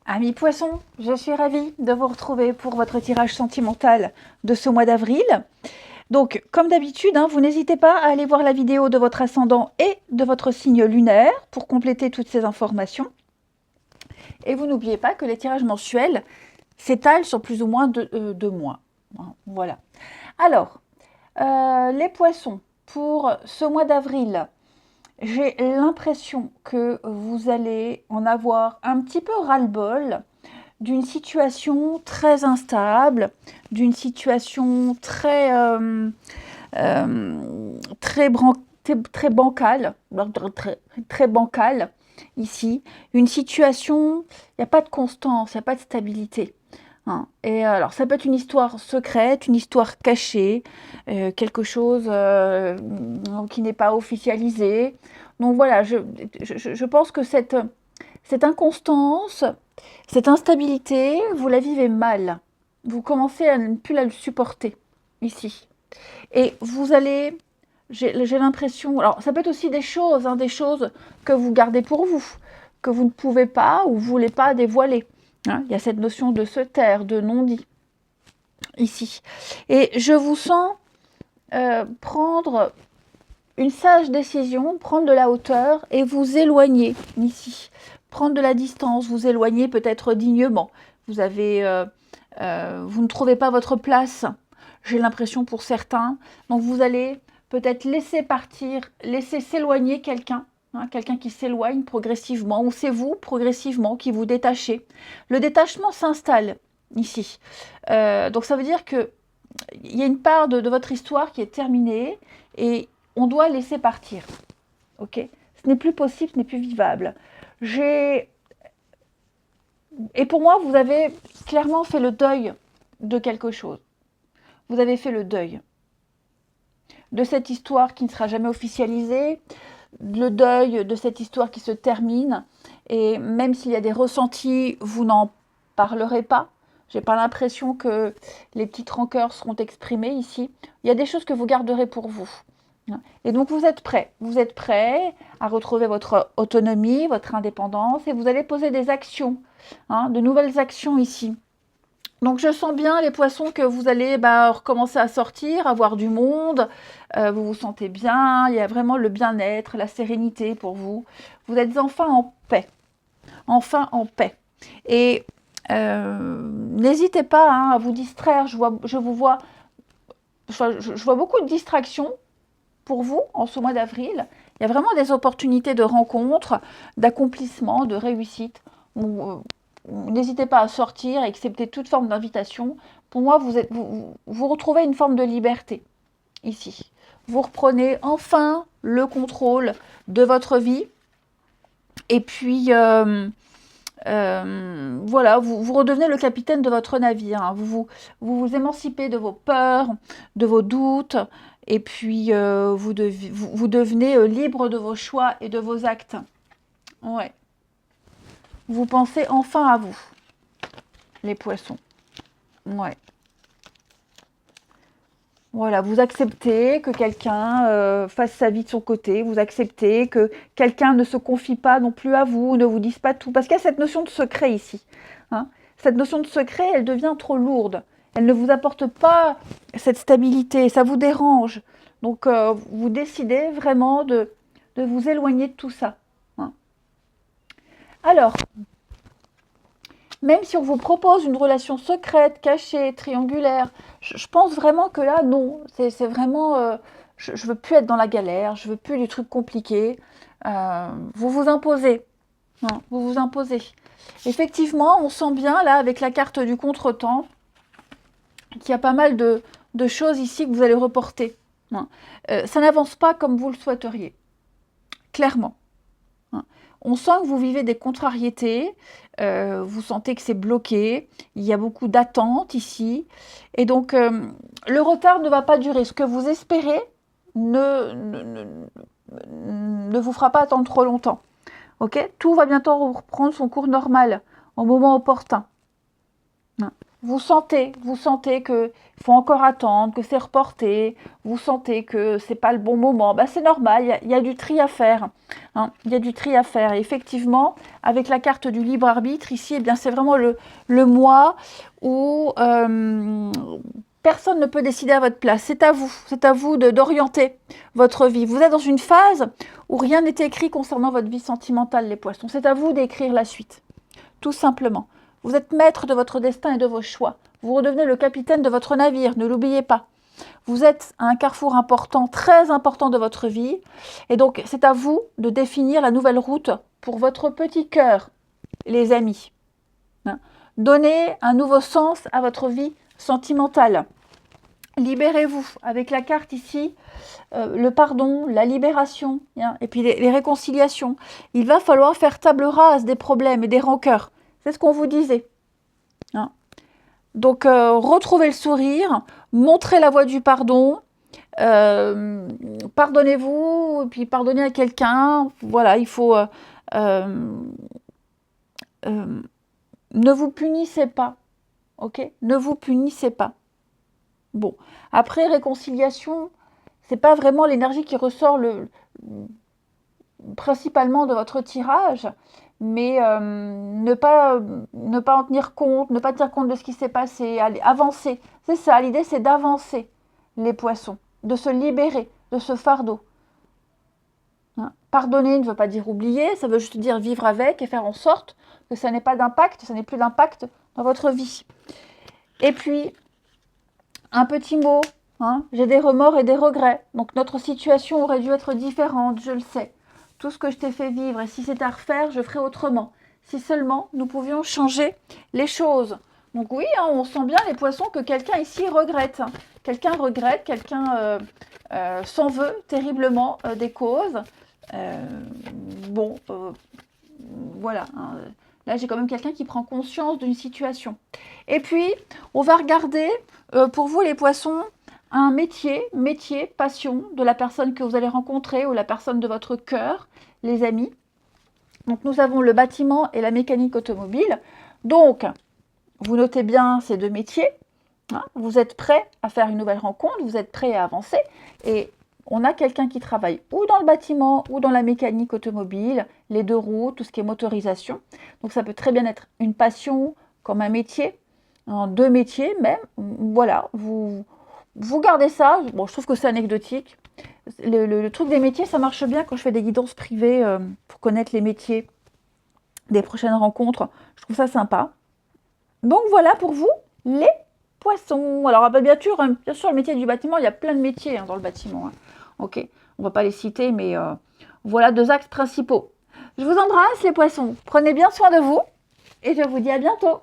Amis poissons, je suis ravie de vous retrouver pour votre tirage sentimental de ce mois d'avril. Donc, comme d'habitude, vous n'hésitez pas à aller voir la vidéo de votre ascendant et de votre signe lunaire pour compléter toutes ces informations. Et vous n'oubliez pas que les tirages mensuels s'étalent sur plus ou moins 2 mois. Voilà. Alors, les poissons, pour ce mois d'avril, j'ai l'impression que vous allez en avoir un petit peu ras-le-bol d'une situation très instable, d'une situation très bancale, très bancale ici. Une situation, il n'y a pas de constance, il n'y a pas de stabilité. Et alors, ça peut être une histoire secrète, une histoire cachée, quelque chose qui n'est pas officialisé. Donc voilà, je pense que cette inconstance, cette instabilité, vous la vivez mal. Vous commencez à ne plus la supporter ici. Et vous allez, j'ai l'impression, alors ça peut être aussi des choses que vous gardez pour vous, que vous ne pouvez pas ou voulez pas dévoiler. Il y a cette notion de se taire, de non-dit ici. Et je vous sens prendre une sage décision, prendre de la hauteur et vous éloigner ici. Prendre de la distance, vous éloigner peut-être dignement. Vous ne trouvez pas votre place, j'ai l'impression pour certains. Donc vous allez peut-être laisser partir, laisser s'éloigner quelqu'un. Quelqu'un qui s'éloigne progressivement, ou c'est vous progressivement qui vous détachez. Le détachement s'installe ici. Donc ça veut dire que il y a une part de votre histoire qui est terminée et on doit laisser partir. Ok, ce n'est plus possible, ce n'est plus vivable. Et pour moi, vous avez clairement fait le deuil de quelque chose. Vous avez fait le deuil de cette histoire qui ne sera jamais officialisée, le deuil de cette histoire qui se termine. Et même s'il y a des ressentis, vous n'en parlerez pas. J'ai pas l'impression que les petites rancœurs seront exprimées ici. Il y a des choses que vous garderez pour vous. Et donc vous êtes prêt à retrouver votre autonomie, votre indépendance, et vous allez poser des actions, de nouvelles actions ici. Donc je sens bien les poissons que vous allez recommencer à sortir, à voir du monde, vous vous sentez bien, il y a vraiment le bien-être, la sérénité pour vous. Vous êtes enfin en paix, enfin en paix. Et n'hésitez pas à vous distraire, je vois beaucoup de distractions pour vous en ce mois d'avril. Il y a vraiment des opportunités de rencontres, d'accomplissement, de réussite. N'hésitez pas à sortir, à accepter toute forme d'invitation. Pour moi, vous retrouvez une forme de liberté ici. Vous reprenez enfin le contrôle de votre vie. Et puis, voilà, vous redevenez le capitaine de votre navire. Vous vous émancipez de vos peurs, de vos doutes. Et puis, vous devenez libre de vos choix et de vos actes. Ouais. Vous pensez enfin à vous, les poissons. Ouais. Voilà, vous acceptez que quelqu'un fasse sa vie de son côté, vous acceptez que quelqu'un ne se confie pas non plus à vous, ne vous dise pas tout. Parce qu'il y a cette notion de secret ici. Cette notion de secret, elle devient trop lourde. Elle ne vous apporte pas cette stabilité, ça vous dérange. Donc, vous décidez vraiment de vous éloigner de tout ça. Alors, même si on vous propose une relation secrète, cachée, triangulaire, je pense vraiment que là, non. C'est vraiment... je ne veux plus être dans la galère, je veux plus du truc compliqué. Vous vous imposez. Vous vous imposez. Effectivement, on sent bien, là, avec la carte du contretemps, qu'il y a pas mal de choses ici que vous allez reporter. Ça n'avance pas comme vous le souhaiteriez. Clairement. On sent que vous vivez des contrariétés, vous sentez que c'est bloqué, il y a beaucoup d'attentes ici. Et donc, le retard ne va pas durer. Ce que vous espérez ne vous fera pas attendre trop longtemps. Ok, tout va bientôt reprendre son cours normal, au moment opportun. vous sentez que il faut encore attendre, que c'est reporté, vous sentez que c'est pas le bon moment, bah c'est normal, il y a du tri à faire. Hein, il y a du tri à faire. Et effectivement, avec la carte du libre arbitre, ici, eh bien, c'est vraiment le mois où personne ne peut décider à votre place. C'est à vous d'orienter votre vie. Vous êtes dans une phase où rien n'est écrit concernant votre vie sentimentale, les poissons. C'est à vous d'écrire la suite, tout simplement. Vous êtes maître de votre destin et de vos choix. Vous redevenez le capitaine de votre navire, ne l'oubliez pas. Vous êtes à un carrefour important, très important de votre vie. Et donc, c'est à vous de définir la nouvelle route pour votre petit cœur, les amis. Hein. Donnez un nouveau sens à votre vie sentimentale. Libérez-vous avec la carte ici, le pardon, la libération, hein, et puis les réconciliations. Il va falloir faire table rase des problèmes et des rancœurs. C'est ce qu'on vous disait. Hein. Donc, retrouvez le sourire, montrez la voie du pardon, pardonnez-vous, et puis pardonnez à quelqu'un. Voilà, il faut... ne vous punissez pas, ok? Ne vous punissez pas. Bon, après, réconciliation, c'est pas vraiment l'énergie qui ressort principalement de votre tirage, mais ne pas en tenir compte, ne pas tenir compte de ce qui s'est passé, avancer. C'est ça, l'idée c'est d'avancer, les poissons, de se libérer de ce fardeau. Hein. Pardonner ne veut pas dire oublier, ça veut juste dire vivre avec et faire en sorte que ça n'ait pas d'impact, ça n'ait plus d'impact dans votre vie. Et puis, un petit mot, hein, j'ai des remords et des regrets, donc notre situation aurait dû être différente, je le sais. Tout ce que je t'ai fait vivre, et si c'est à refaire, je ferai autrement. Si seulement nous pouvions changer les choses. Donc oui, hein, on sent bien les poissons que quelqu'un ici regrette. Hein. Quelqu'un regrette, quelqu'un s'en veut terriblement des causes. Bon, voilà. Hein. Là, j'ai quand même quelqu'un qui prend conscience d'une situation. Et puis, on va regarder, pour vous les poissons, un métier, passion de la personne que vous allez rencontrer ou la personne de votre cœur, les amis. Donc, nous avons le bâtiment et la mécanique automobile. Donc, vous notez bien ces deux métiers. Hein, vous êtes prêt à faire une nouvelle rencontre, vous êtes prêt à avancer. Et on a quelqu'un qui travaille ou dans le bâtiment ou dans la mécanique automobile, les deux roues, tout ce qui est motorisation. Donc, ça peut très bien être une passion comme un métier, hein, deux métiers même. Voilà, vous gardez ça. Bon, je trouve que c'est anecdotique. Le truc des métiers, ça marche bien quand je fais des guidances privées pour connaître les métiers des prochaines rencontres. Je trouve ça sympa. Donc voilà pour vous, les poissons. Alors bien sûr, le métier du bâtiment, il y a plein de métiers hein, dans le bâtiment. Hein. Ok, on ne va pas les citer, mais voilà deux axes principaux. Je vous embrasse les poissons. Prenez bien soin de vous et je vous dis à bientôt.